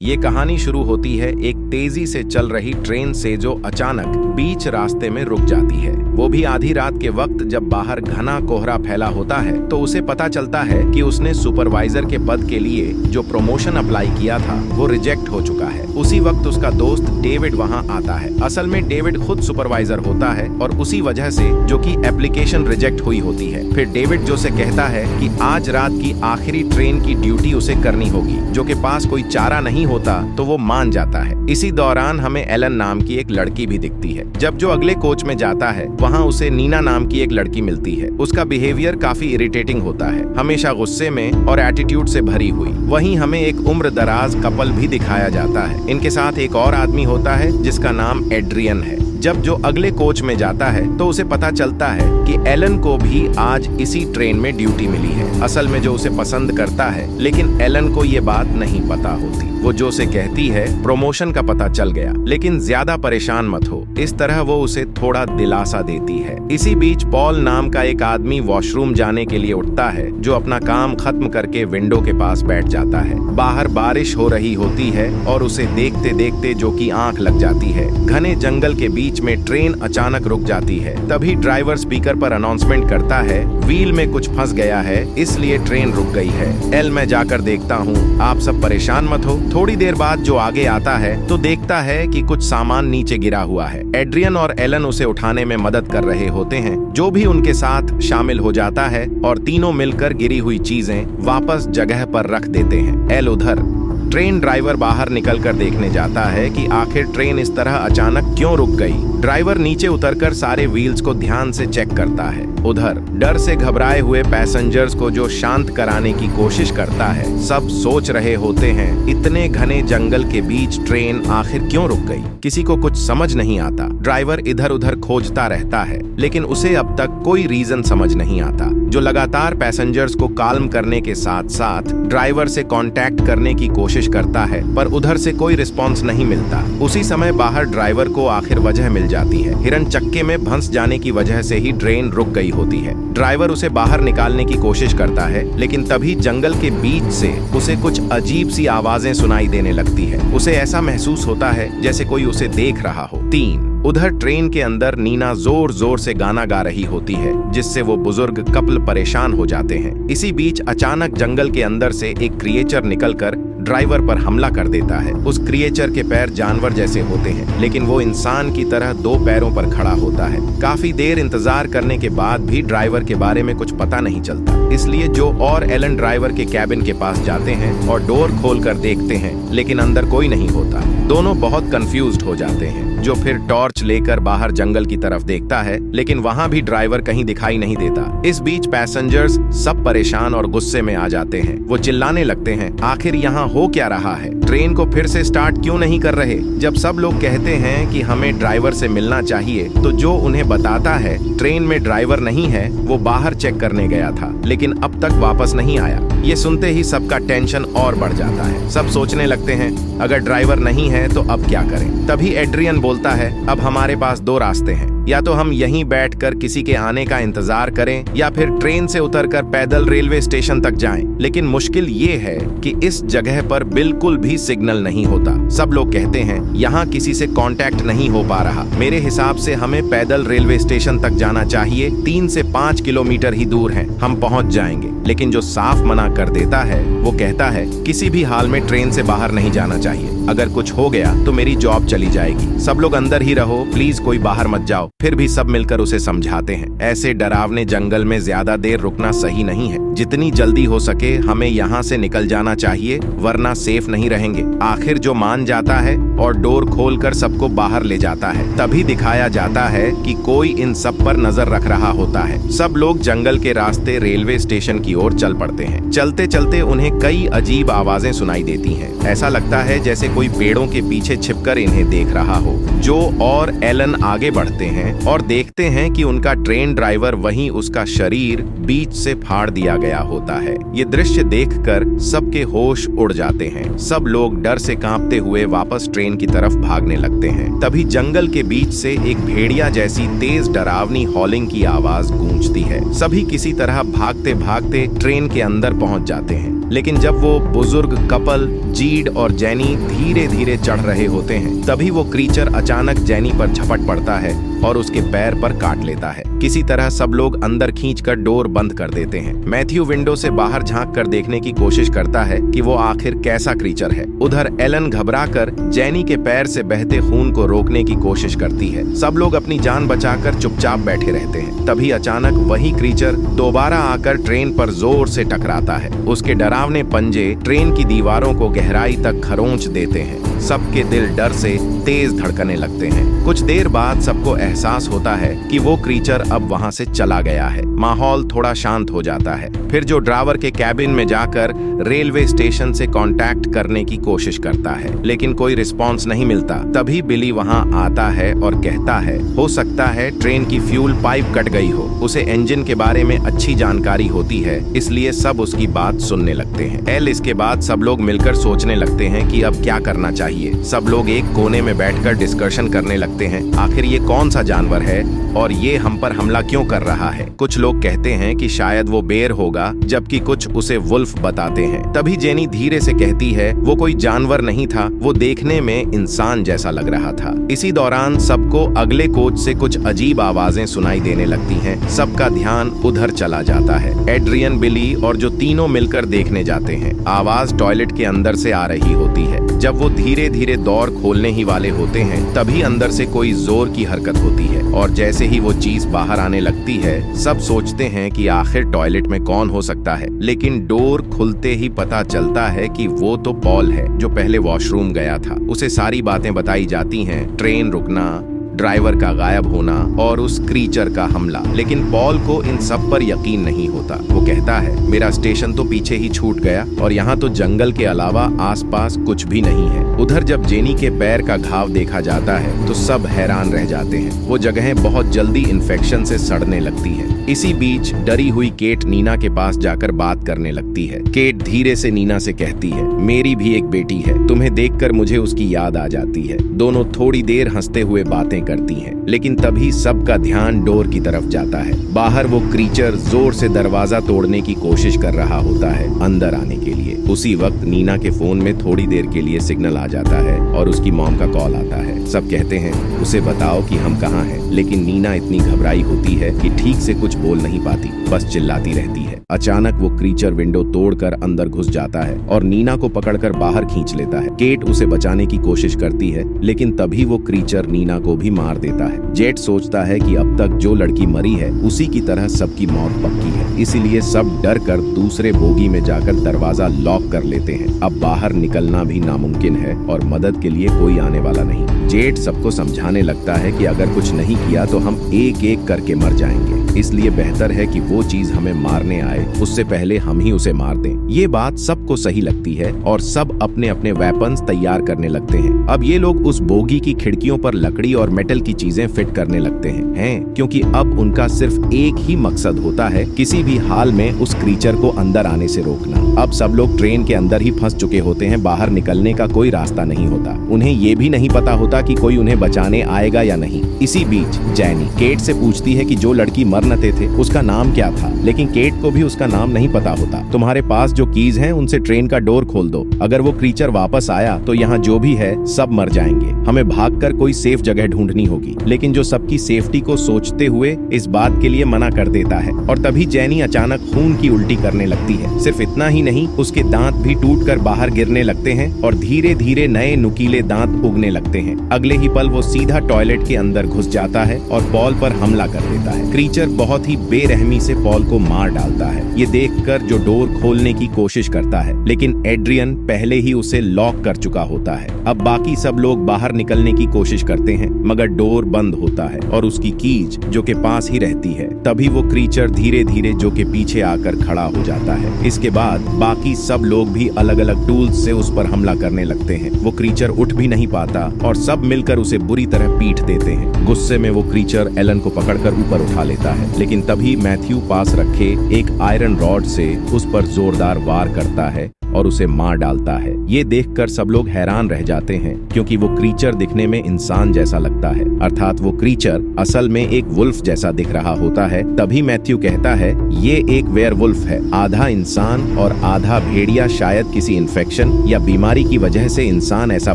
ये कहानी शुरू होती है एक तेजी से चल रही ट्रेन से जो अचानक बीच रास्ते में रुक जाती है, वो भी आधी रात के वक्त जब बाहर घना कोहरा फैला होता है। तो उसे पता चलता है कि उसने सुपरवाइजर के पद के लिए जो प्रमोशन अप्लाई किया था वो रिजेक्ट हो चुका है। उसी वक्त उसका दोस्त डेविड वहां आता है। असल में डेविड खुद सुपरवाइजर होता है और उसी वजह से जो कि एप्लीकेशन रिजेक्ट हुई होती है। फिर डेविड जो से कहता है कि आज रात की आखिरी ट्रेन की ड्यूटी उसे करनी होगी, जो के पास कोई चारा नहीं होता तो वो मान जाता है। इसी दौरान हमें एलन नाम की एक लड़की भी दिखती है। जब जो अगले कोच में जाता है वहाँ उसे नीना नाम की एक लड़की मिलती है। उसका बिहेवियर काफी इरिटेटिंग होता है, हमेशा गुस्से में और एटीट्यूड से भरी हुई। वहीं हमें एक उम्र दराज कपल भी दिखाया जाता है। इनके साथ एक और आदमी होता है जिसका नाम एड्रियन है। जब जो अगले कोच में जाता है तो उसे पता चलता है कि एलन को भी आज इसी ट्रेन में ड्यूटी मिली है। असल में जो उसे पसंद करता है, लेकिन एलन को ये बात नहीं पता होती। वो जो से कहती है प्रमोशन का पता चल गया, लेकिन ज्यादा परेशान मत हो। इस तरह वो उसे थोड़ा दिलासा देती है। इसी बीच पॉल नाम का एक आदमी वॉशरूम जाने के लिए उठता है, जो अपना काम खत्म करके विंडो के पास बैठ जाता है। बाहर बारिश हो रही होती है और उसे देखते देखते जो की आंख लग जाती है। घने जंगल के बीच में ट्रेन अचानक रुक जाती है। तभी ड्राइवर स्पीकर पर अनाउंसमेंट करता है, व्हील में कुछ फंस गया है, इसलिए ट्रेन रुक गई है। एल मैं जाकर देखता हूँ, आप सब परेशान मत हो। थोड़ी देर बाद जो आगे आता है तो देखता है कि कुछ सामान नीचे गिरा हुआ है। एड्रियन और एलन उसे उठाने में मदद कर रहे होते हैं। जो भी उनके साथ शामिल हो जाता है और तीनों मिलकर गिरी हुई चीजें वापस जगह पर रख देते हैं। एल उधर। ट्रेन ड्राइवर बाहर निकलकर देखने जाता है कि आखिर ट्रेन इस तरह अचानक क्यों रुक गई। ड्राइवर नीचे उतरकर सारे व्हील्स को ध्यान से चेक करता है। उधर डर से घबराए हुए पैसेंजर्स को जो शांत कराने की कोशिश करता है। सब सोच रहे होते हैं इतने घने जंगल के बीच ट्रेन आखिर क्यों रुक गई। किसी को कुछ समझ नहीं आता। ड्राइवर इधर उधर खोजता रहता है, लेकिन उसे अब तक कोई रीजन समझ नहीं आता। जो लगातार पैसेंजर्स को काल्म करने के साथ साथ ड्राइवर से कांटेक्ट करने की कोशिश करता है, पर उधर से कोई रिस्पांस नहीं मिलता। उसी समय बाहर ड्राइवर को आखिर वजह मिल जाती है। हिरन चक्के में फंस जाने की वजह से ही ट्रेन रुक गई होती है। ड्राइवर उसे बाहर निकालने की कोशिश करता है, लेकिन तभी जंगल के बीच से उसे कुछ अजीब सी आवाजें सुनाई देने लगती है। उसे ऐसा महसूस होता है जैसे कोई उसे देख रहा हो। 3 उधर ट्रेन के अंदर नीना जोर जोर से गाना गा रही होती है, जिससे वो बुजुर्ग कपल परेशान हो जाते हैं। इसी बीच अचानक जंगल के अंदर से एक क्रिएचर निकलकर ड्राइवर पर हमला कर देता है। उस क्रिएचर के पैर जानवर जैसे होते हैं, लेकिन वो इंसान की तरह 2 पैरों पर खड़ा होता है। काफी देर इंतजार करने के बाद भी ड्राइवर के बारे में कुछ पता नहीं चलता, इसलिए जो और एलन ड्राइवर के कैबिन के पास जाते हैं और डोर खोलकर देखते हैं, लेकिन अंदर कोई नहीं होता। दोनों बहुत कंफ्यूज्ड हो जाते हैं। जो फिर टॉर्च लेकर बाहर जंगल की तरफ देखता है, लेकिन वहां भी ड्राइवर कहीं दिखाई नहीं देता। इस बीच पैसेंजर्स सब परेशान और गुस्से में आ जाते हैं। वो चिल्लाने लगते हैं, आखिर यहाँ हो क्या रहा है? ट्रेन को फिर से स्टार्ट क्यों नहीं कर रहे? जब सब लोग कहते हैं कि हमें ड्राइवर से मिलना चाहिए, तो जो उन्हें बताता है ट्रेन में ड्राइवर नहीं है, वो बाहर चेक करने गया था, लेकिन अब तक वापस नहीं आया। ये सुनते ही सबका टेंशन और बढ़ जाता है। सब सोचने लगते हैं अगर ड्राइवर नहीं है तो अब क्या करें। तभी एड्रियन बोलता है, अब हमारे पास 2 रास्ते हैं, या तो हम यहीं बैठकर किसी के आने का इंतजार करें, या फिर ट्रेन से उतरकर पैदल रेलवे स्टेशन तक जाएं। लेकिन मुश्किल ये है कि इस जगह पर बिल्कुल भी सिग्नल नहीं होता। सब लोग कहते हैं यहाँ किसी से कांटेक्ट नहीं हो पा रहा। मेरे हिसाब से हमें पैदल रेलवे स्टेशन तक जाना चाहिए। 3 से 5 किलोमीटर ही दूर है, हम पहुँच जाएंगे। लेकिन जो साफ मना कर देता है वो कहता है किसी भी हाल में ट्रेन से बाहर नहीं जाना चाहिए। अगर कुछ हो गया तो मेरी जॉब चली जाएगी। सब लोग अंदर ही रहो, प्लीज कोई बाहर मत जाओ। फिर भी सब मिलकर उसे समझाते हैं, ऐसे डरावने जंगल में ज्यादा देर रुकना सही नहीं है। जितनी जल्दी हो सके हमें यहाँ से निकल जाना चाहिए, वरना सेफ नहीं रहेंगे। आखिर जो मान जाता है और डोर खोलकर सबको बाहर ले जाता है। तभी दिखाया जाता है कि कोई इन सब पर नजर रख रहा होता है। सब लोग जंगल के रास्ते रेलवे स्टेशन की ओर चल पड़ते हैं। चलते चलते उन्हें कई अजीब आवाजें सुनाई देती हैं। ऐसा लगता है जैसे कोई पेड़ों के पीछे छिपकर इन्हें देख रहा हो। जो और एलन आगे बढ़ते हैं और देखते हैं कि उनका ट्रेन ड्राइवर वहीं उसका शरीर बीच से फाड़ दिया गया होता है। ये दृश्य देखकर सबके होश उड़ जाते हैं। सब लोग डर से कांपते हुए वापस ट्रेन की तरफ भागने लगते हैं। तभी जंगल के बीच से एक भेड़िया जैसी तेज डरावनी हॉलिंग की आवाज गूंजती है। सभी किसी तरह भागते भागते ट्रेन के अंदर पहुंच जाते हैं। लेकिन जब वो बुजुर्ग कपल जीड और जेनी धीरे धीरे चढ़ रहे होते हैं, तभी वो क्रीचर अचानक जेनी पर झपट पड़ता है और उसके पैर पर काट लेता है। किसी तरह सब लोग अंदर खींचकर डोर बंद कर देते हैं। मैथ्यू विंडो से बाहर झांक कर देखने की कोशिश करता है कि वो आखिर कैसा क्रीचर है। उधर एलन घबराकर जेनी के पैर से बहते खून को रोकने की कोशिश करती है। सब लोग अपनी जान बचाकर चुपचाप बैठे रहते हैं। तभी अचानक वही क्रीचर दोबारा आकर ट्रेन पर जोर से टकराता है। उसके डरावने पंजे ट्रेन की दीवारों को गहराई तक खरोंच देते हैं। सबके दिल डर से तेज धड़कने लगते हैं। कुछ देर बाद सबको एहसास होता है कि वो क्रीचर अब वहां से चला गया है। माहौल थोड़ा शांत हो जाता है। फिर जो ड्राइवर के कैबिन में जाकर रेलवे स्टेशन से कांटेक्ट करने की कोशिश करता है, लेकिन कोई रिस्पांस नहीं मिलता। तभी बिली वहां आता है और कहता है, हो सकता है ट्रेन की फ्यूल पाइप कट गई हो। उसे इंजन के बारे में अच्छी जानकारी होती है, इसलिए सब उसकी बात सुनने लगते हैं। इसके बाद सब लोग मिलकर सोचने लगते हैं कि अब क्या करना चाहिए। सब लोग एक कोने में बैठकर डिस्कशन करने लगते हैं, आखिर ये कौन सा जानवर है और ये हम पर हमला क्यों कर रहा है। कुछ लोग कहते हैं कि शायद वो बेर होगा, जबकि कुछ उसे वुल्फ बताते हैं। तभी जेनी धीरे से कहती है, वो कोई जानवर नहीं था, वो देखने में इंसान जैसा लग रहा था। इसी दौरान सबको अगले कोच से कुछ अजीब आवाजें सुनाई देने लगती हैं। सबका ध्यान उधर चला जाता है। एड्रियन, बिली और जो तीनों मिलकर देखने जाते हैं। आवाज टॉयलेट के अंदर से आ रही होती है। जब वो धीरे धीरे दौर खोलने ही वाले होते हैं, तभी अंदर से कोई जोर की हरकत होती है और जैसे ही वो चीज बाहर आने लगती है, सब सोचते हैं कि आखिर टॉयलेट में कौन हो सकता है। लेकिन डोर खुलते ही पता चलता है कि वो तो पॉल है, जो पहले वॉशरूम गया था। उसे सारी बातें बताई जाती हैं, ट्रेन रुकना, ड्राइवर का गायब होना और उस क्रीचर का हमला। लेकिन पॉल को इन सब पर यकीन नहीं होता। वो कहता है, मेरा स्टेशन तो पीछे ही छूट गया और यहाँ तो जंगल के अलावा आसपास कुछ भी नहीं है। उधर जब जेनी के पैर का घाव देखा जाता है तो सब हैरान रह जाते हैं। वो जगहें बहुत जल्दी इन्फेक्शन से सड़ने लगती है। इसी बीच डरी हुई केट नीना के पास जाकर बात करने लगती है। केट धीरे से नीना से कहती है, मेरी भी एक बेटी है, तुम्हें देखकर मुझे उसकी याद आ जाती है। दोनों थोड़ी देर हंसते हुए बातें करती हैं, लेकिन तभी सबका ध्यान डोर की तरफ जाता है। बाहर वो क्रीचर जोर से दरवाजा तोड़ने की कोशिश कर रहा होता है अंदर आने के लिए। उसी वक्त नीना के फोन में थोड़ी देर के लिए सिग्नल आ जाता है और उसकी मॉम का कॉल आता है। सब कहते हैं, उसे बताओ कि हम कहाँ हैं, लेकिन नीना इतनी घबराई होती है कि ठीक से कुछ बोल नहीं पाती, बस चिल्लाती रहती है। अचानक वो क्रीचर विंडो तोड़कर अंदर घुस जाता है और नीना को पकड़कर बाहर खींच लेता है। केट उसे बचाने की कोशिश करती है, लेकिन तभी वो क्रीचर नीना को भी मार देता है। जेट सोचता है कि अब तक जो लड़की मरी है उसी की तरह सबकी मौत पक्की है, इसीलिए सब डर कर दूसरे बोगी में जाकर दरवाजा लॉक कर लेते हैं। अब बाहर निकलना भी नामुमकिन है और मदद के लिए कोई आने वाला नहीं। जेट सबको समझाने लगता है कि अगर कुछ नहीं किया तो हम एक एक करके मर जाएंगे, इसलिए बेहतर है कि वो चीज हमें मारने आए उससे पहले हम ही उसे मार दें। ये बात सबको सही लगती है और सब अपने अपने वेपन्स तैयार करने लगते हैं। अब ये लोग उस बोगी की खिड़कियों पर लकड़ी और मेटल की चीजें फिट करने लगते हैं, क्योंकि अब उनका सिर्फ एक ही मकसद होता है, किसी भी हाल में उस क्रीचर को अंदर आने से रोकना। अब सब लोग ट्रेन के अंदर ही फंस चुके होते हैं, बाहर निकलने का कोई रास्ता नहीं होता। उन्हें ये भी नहीं पता होता कि कोई उन्हें बचाने आएगा या नहीं। इसी बीच जेनी केट से पूछती है कि जो लड़की मरनते थे उसका नाम क्या था, लेकिन केट को भी उसका नाम नहीं पता होता। तुम्हारे पास जो कीज हैं उनसे ट्रेन का डोर खोल दो, अगर वो क्रीचर वापस आया तो यहाँ जो भी है सब मर जाएंगे। हमें भागकर कोई सेफ जगह ढूंढनी होगी। लेकिन जो सबकी सेफ्टी को सोचते हुए इस बात के लिए मना कर देता है और तभी जेनी अचानक खून की उल्टी करने लगती है। सिर्फ इतना ही नहीं, उसके दांत भी टूटकर बाहर गिरने लगते हैं और धीरे धीरे नए नुकीले दांत उगने लगते हैं। अगले ही पल वो सीधा टॉयलेट के अंदर घुस जाता है और पॉल पर हमला कर देता है। क्रीचर बहुत ही बेरहमी से पॉल को मार डालता है। ये देखकर जो डोर खोलने की कोशिश करता है, लेकिन एड्रियन पहले ही उसे लॉक कर चुका होता है। अब बाकी सब लोग बाहर निकलने की कोशिश करते हैं, मगर डोर बंद होता है और उसकी कीज जो के पास ही रहती है। तभी वो क्रीचर धीरे धीरे जो के पीछे आकर खड़ा हो जाता है। इसके बाद बाकी सब लोग भी अलग अलग टूल्स से उस पर हमला करने लगते हैं। वो क्रीचर उठ भी नहीं पाता और सब मिलकर उसे बुरी तरह पीट देते हैं। गुस्से में वो क्रीचर एलन को पकड़कर ऊपर उठा लेता है, लेकिन तभी मैथ्यू पास रखे एक आयरन रॉड से उस पर जोरदार वार करता है और उसे मार डालता है। ये देखकर सब लोग हैरान रह जाते हैं क्योंकि वो क्रीचर दिखने में इंसान जैसा लगता है, अर्थात वो क्रीचर असल में एक वुल्फ जैसा दिख रहा होता है। तभी मैथ्यू कहता है ये एक वेयरवुल्फ है, आधा इंसान और आधा भेड़िया। शायद किसी इन्फेक्शन या बीमारी की वजह से इंसान ऐसा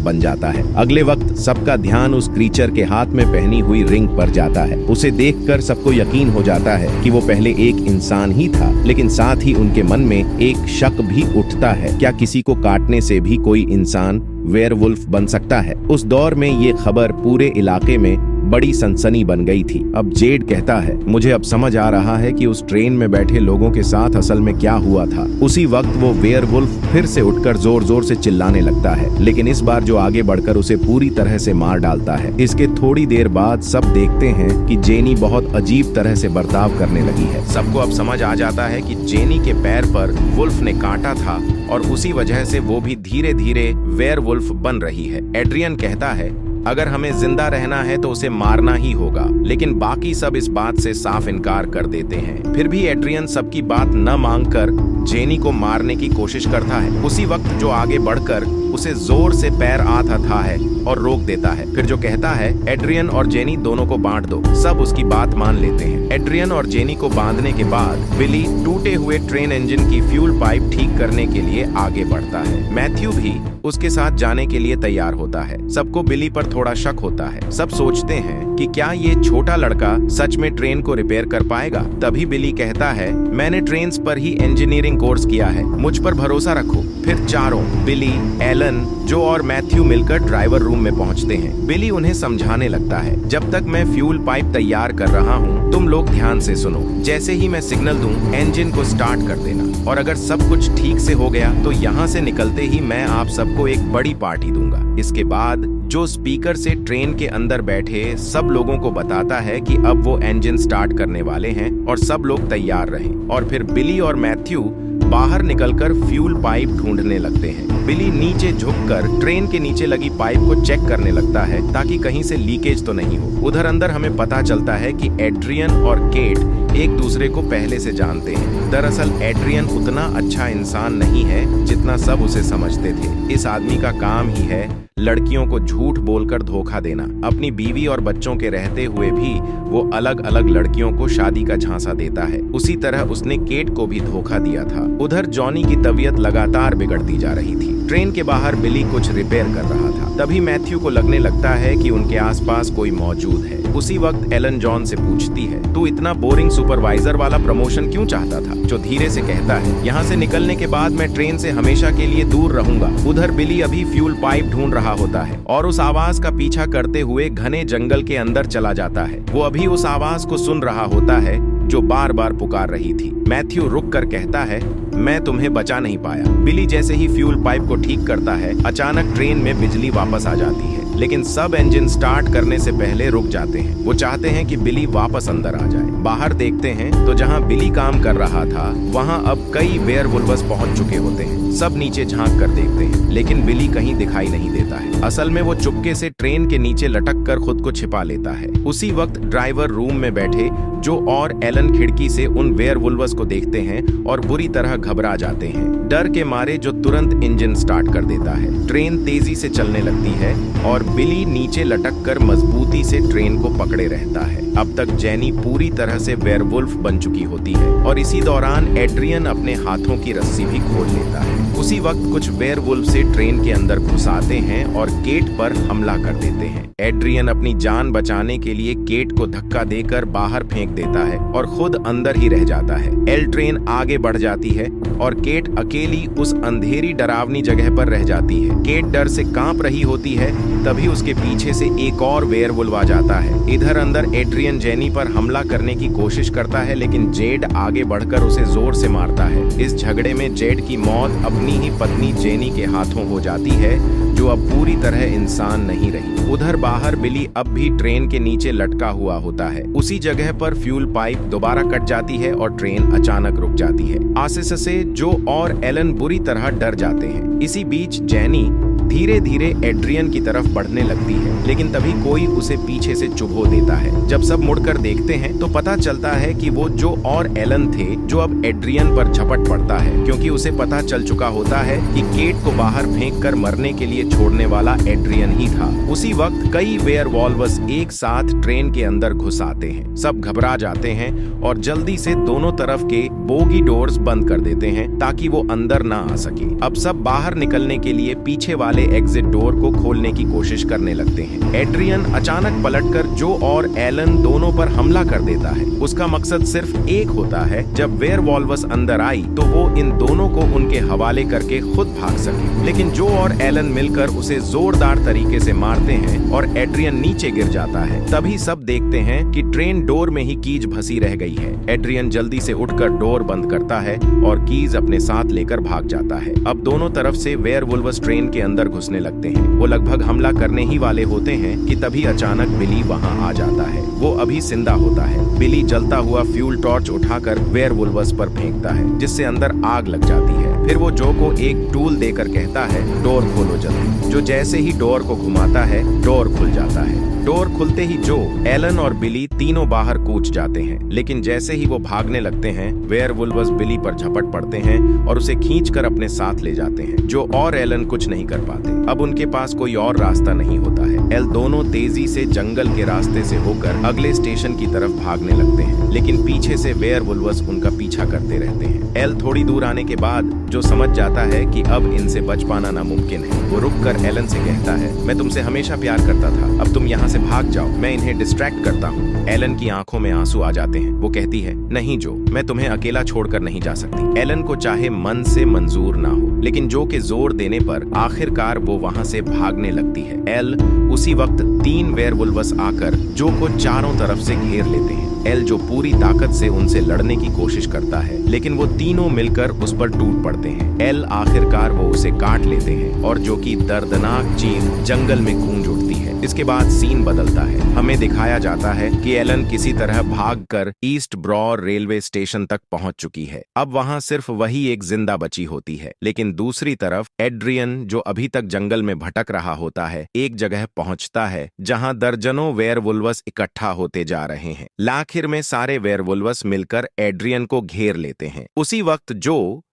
बन जाता है। अगले वक्त सबका ध्यान उस क्रीचर के हाथ में पहनी हुई रिंग पर जाता है। उसे देखकर सबको यकीन हो जाता है कि वो पहले एक इंसान ही था, लेकिन साथ ही उनके मन में एक शक भी उठता है, क्या किसी को काटने से भी कोई इंसान वेयरवुल्फ बन सकता है। उस दौर में ये खबर पूरे इलाके में बड़ी सनसनी बन गई थी। अब जेड कहता है मुझे अब समझ आ रहा है कि उस ट्रेन में बैठे लोगों के साथ असल में क्या हुआ था। उसी वक्त वो वेयरवुल्फ फिर से उठकर जोर जोर से चिल्लाने लगता है, लेकिन इस बार जो आगे बढ़कर उसे पूरी तरह से मार डालता है। इसके थोड़ी देर बाद सब देखते हैं कि जेनी बहुत अजीब तरह से बर्ताव करने लगी है। सबको अब समझ आ जाता है कि जेनी के पैर पर वुल्फ ने काटा था और उसी वजह से वो भी धीरे धीरे वेयरवुल्फ बन रही है। एड्रियन कहता है अगर हमें जिंदा रहना है तो उसे मारना ही होगा, लेकिन बाकी सब इस बात से साफ इनकार कर देते हैं। फिर भी एड्रियन सबकी बात न मानकर जेनी को मारने की कोशिश करता है। उसी वक्त जो आगे बढ़कर उसे जोर से पैर आता है और रोक देता है। फिर जो कहता है एड्रियन और जेनी दोनों को बांट दो। सब उसकी बात मान लेते हैं। एड्रियन और जेनी को बांधने के बाद बिली टूटे हुए ट्रेन इंजन की फ्यूल पाइप ठीक करने के लिए आगे बढ़ता है। मैथ्यू भी उसके साथ जाने के लिए तैयार होता है। सबको बिली पर थोड़ा शक होता है। सब सोचते हैं कि क्या ये छोटा लड़का सच में ट्रेन को रिपेयर कर पाएगा। तभी बिली कहता है मैंने ट्रेन्स पर ही इंजीनियरिंग कोर्स किया है, मुझ पर भरोसा रखो। फिर चारों बिली, एलन, जो और मैथ्यू मिलकर ड्राइवर रूम में पहुंचते हैं। बिली उन्हें समझाने लगता है जब तक मैं फ्यूल पाइप तैयार कर रहा हूं तुम लोग ध्यान से सुनो। जैसे ही मैं सिग्नल दूं इंजन को स्टार्ट कर देना, और अगर सब कुछ ठीक से हो गया तो यहाँ से निकलते ही मैं आप सबको एक बड़ी पार्टी दूंगा। इसके बाद जो स्पीकर से ट्रेन के अंदर बैठे सब लोगों को बताता है कि अब वो इंजन स्टार्ट करने वाले हैं और सब लोग तैयार रहें। और फिर बिली और मैथ्यू बाहर निकलकर फ्यूल पाइप ढूंढने लगते हैं। बिली नीचे झुककर ट्रेन के नीचे लगी पाइप को चेक करने लगता है ताकि कहीं से लीकेज तो नहीं हो। उधर अंदर हमें पता चलता है कि एड्रियन और केट एक दूसरे को पहले से जानते हैं। दरअसल एड्रियन उतना अच्छा इंसान नहीं है जितना सब उसे समझते थे। इस आदमी का काम ही है लड़कियों को झूठ बोलकर धोखा देना। अपनी बीवी और बच्चों के रहते हुए भी वो अलग अलग लड़कियों को शादी का झांसा देता है। उसी तरह उसने केट को भी धोखा दिया था। उधर जॉनी की तबीयत लगातार बिगड़ती जा रही थी। ट्रेन के बाहर बिली कुछ रिपेयर कर रहा था। तभी मैथ्यू को लगने लगता है कि उनके आसपास कोई मौजूद है। उसी वक्त एलन जॉन से पूछती है तू इतना बोरिंग सुपरवाइजर वाला प्रमोशन क्यों चाहता था? जो धीरे से कहता है यहाँ से निकलने के बाद मैं ट्रेन से हमेशा के लिए दूर रहूंगा। उधर बिली अभी फ्यूल पाइप ढूंढ रहा होता है और उस आवाज का पीछा करते हुए घने जंगल के अंदर चला जाता है। वो अभी उस आवाज को सुन रहा होता है जो बार बार पुकार रही थी। मैथ्यू रुक कर कहता है मैं तुम्हें बचा नहीं पाया। बिली जैसे ही फ्यूल पाइप को ठीक करता है अचानक ट्रेन में बिजली वापस आ जाती है, लेकिन सब इंजन स्टार्ट करने से पहले रुक जाते हैं। वो चाहते हैं कि बिली वापस अंदर आ जाए। बाहर देखते हैं तो जहां बिली काम कर रहा था वहां अब कई वेयरवुल्व्स पहुंच चुके होते हैं। सब नीचे झांक कर देखते हैं लेकिन बिली कहीं दिखाई नहीं देता है। असल में वो चुपके से ट्रेन के नीचे लटक कर खुद को छिपा लेता है। उसी वक्त ड्राइवर रूम में बैठे जो और एलन खिड़की से उन वेयरवुल्व्स को देखते हैं और बुरी तरह घबरा जाते हैं, डर के मारे जो तुरंत इंजन स्टार्ट कर देता है। ट्रेन तेजी से चलने लगती है और बिली नीचे लटक कर मजबूती से ट्रेन को पकड़े रहता है। अब तक जेनी पूरी तरह से वेयरवुल्फ बन चुकी होती है और इसी दौरान एड्रियन अपने हाथों की रस्सी भी खोल लेता है। उसी वक्त कुछ वेयरवुल्फ से ट्रेन के अंदर घुस आते हैं और केट पर हमला कर देते हैं। एड्रियन अपनी जान बचाने के लिए केट को धक्का देकर बाहर फेंक देता है और खुद अंदर ही रह जाता है। एल ट्रेन आगे बढ़ जाती है और केट अकेली उस अंधेरी डरावनी जगह पर रह जाती है। केट डर से कांप रही होती है, तभी उसके पीछे से एक और वेयरवुल्फ आ जाता है। इधर अंदर एड्रियन जेनी पर हमला करने की कोशिश करता है लेकिन जेड आगे बढ़कर उसे जोर से मारता है। इस झगड़े में जेड की मौत अपनी ही पत्नी जेनी के हाथों हो जाती है जो अब पूरी तरह इंसान नहीं रही। उधर बाहर बिली अब भी ट्रेन के नीचे लटका हुआ होता है। उसी जगह पर फ्यूल पाइप दोबारा कट जाती है और ट्रेन अचानक रुक जाती है। आसिस से जो और एलन बुरी तरह डर जाते हैं। इसी बीच जेनी धीरे धीरे एड्रियन की तरफ बढ़ने लगती है, लेकिन तभी कोई उसे पीछे से चुभो देता है। जब सब मुड़कर देखते हैं तो पता चलता है कि वो जो और एलन थे, जो अब एड्रियन पर झपट पड़ता है, क्योंकि उसे पता चल चुका होता है कि केट को बाहर फेंक कर मरने के लिए छोड़ने वाला एड्रियन ही था। उसी वक्त कई वेयरवॉल्व्स एक साथ ट्रेन के अंदर घुस आते हैं। सब घबरा जाते हैं और जल्दी से दोनों तरफ के बोगी डोर्स बंद कर देते हैं ताकि वो अंदर ना आ सके। अब सब बाहर निकलने के लिए पीछे वाले एग्जिट डोर को खोलने की कोशिश करने लगते हैं। एड्रियन अचानक पलटकर जो और एलन दोनों पर हमला कर देता है। उसका मकसद सिर्फ एक होता है, जब वेयरवॉल्व्स अंदर आई तो वो इन दोनों को उनके हवाले करके खुद भाग सके। लेकिन जो और एलन मिलकर उसे जोरदार तरीके से मारते हैं और एड्रियन नीचे गिर जाता है। तभी सब देखते हैं कि ट्रेन डोर में ही कीज फंसी रह गई है। एड्रियन जल्दी से उठकर डोर बंद करता है और कीज अपने साथ लेकर भाग जाता है। अब दोनों तरफ से वेयरवुल्व्स ट्रेन के अंदर घुसने लगते हैं। वो लगभग हमला करने ही वाले होते हैं कि तभी अचानक बिली वहां आ जाता है। वो अभी जिंदा होता है। बिली जलता हुआ फ्यूल टॉर्च उठाकर वेयरवुल्व्स पर फेंकता है, जिससे अंदर आग लग जाती है। फिर वो जो को एक टूल देकर कहता है, डोर खोलो जल्दी। जो जैसे ही डोर को घुमाता है, डोर खुल जाता है। डोर खुलते ही जो, एलन और बिली तीनों बाहर कूच जाते हैं, लेकिन जैसे ही वो भागने लगते हैं, वेयरवुल्व्स बिली पर झपट पड़ते हैं और उसे खींचकर अपने साथ ले जाते हैं। जो और एलन कुछ नहीं कर पाते। अब उनके पास कोई और रास्ता नहीं होता है। एल दोनों तेजी से जंगल के रास्ते से होकर अगले स्टेशन की तरफ भागने लगते हैं, लेकिन पीछे से वेयरवुल्व्स उनका पीछा करते रहते हैं। एल थोड़ी दूर आने के बाद जो समझ जाता है कि अब इनसे बच पाना नामुमकिन है। वो रुककर एलन से कहता है, मैं तुमसे हमेशा प्यार करता था, अब तुम यहाँ से भाग जाओ, मैं इन्हें डिस्ट्रैक्ट करता हूँ। एलन की आंखों में आंसू आ जाते हैं। वो कहती है, नहीं जो, मैं तुम्हें अकेला छोड़कर नहीं जा सकती। एलन को चाहे मन से मंजूर ना हो, लेकिन जो के जोर देने पर आखिरकार वो वहां से भागने लगती है। एल उसी वक्त 3 वेयरवुल्व्स आकर जो को चारों तरफ से घेर लेते हैं। एल जो पूरी ताकत से उनसे लड़ने की कोशिश करता है, लेकिन वो तीनों मिलकर उस पर टूट पड़ते हैं। एल आखिरकार वो उसे काट लेते हैं और जो की दर्दनाक चीख जंगल में गूंज उठती है। इसके बाद सीन बदलता है। हमें दिखाया जाता है कि एलन किसी तरह भागकर ईस्ट ब्रॉर रेलवे स्टेशन तक पहुंच चुकी है। अब वहां सिर्फ वही एक जिंदा बची होती है, लेकिन दूसरी तरफ एड्रियन, जो अभी तक जंगल में भटक रहा होता है, एक जगह पहुंचता है जहां दर्जनों वेयरवुल्व्स इकट्ठा होते जा रहे हैं। आखिर में सारे वेयरवुल्व्स मिलकर एड्रियन को घेर लेते हैं। उसी वक्त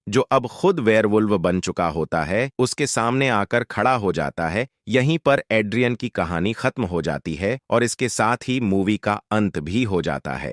जो अब खुद वेयरवुल्व बन चुका होता है, उसके सामने आकर खड़ा हो जाता है। यहीं पर एड्रियन की कहानी खत्म हो जाती है और इसके साथ ही मूवी का अंत भी हो जाता है।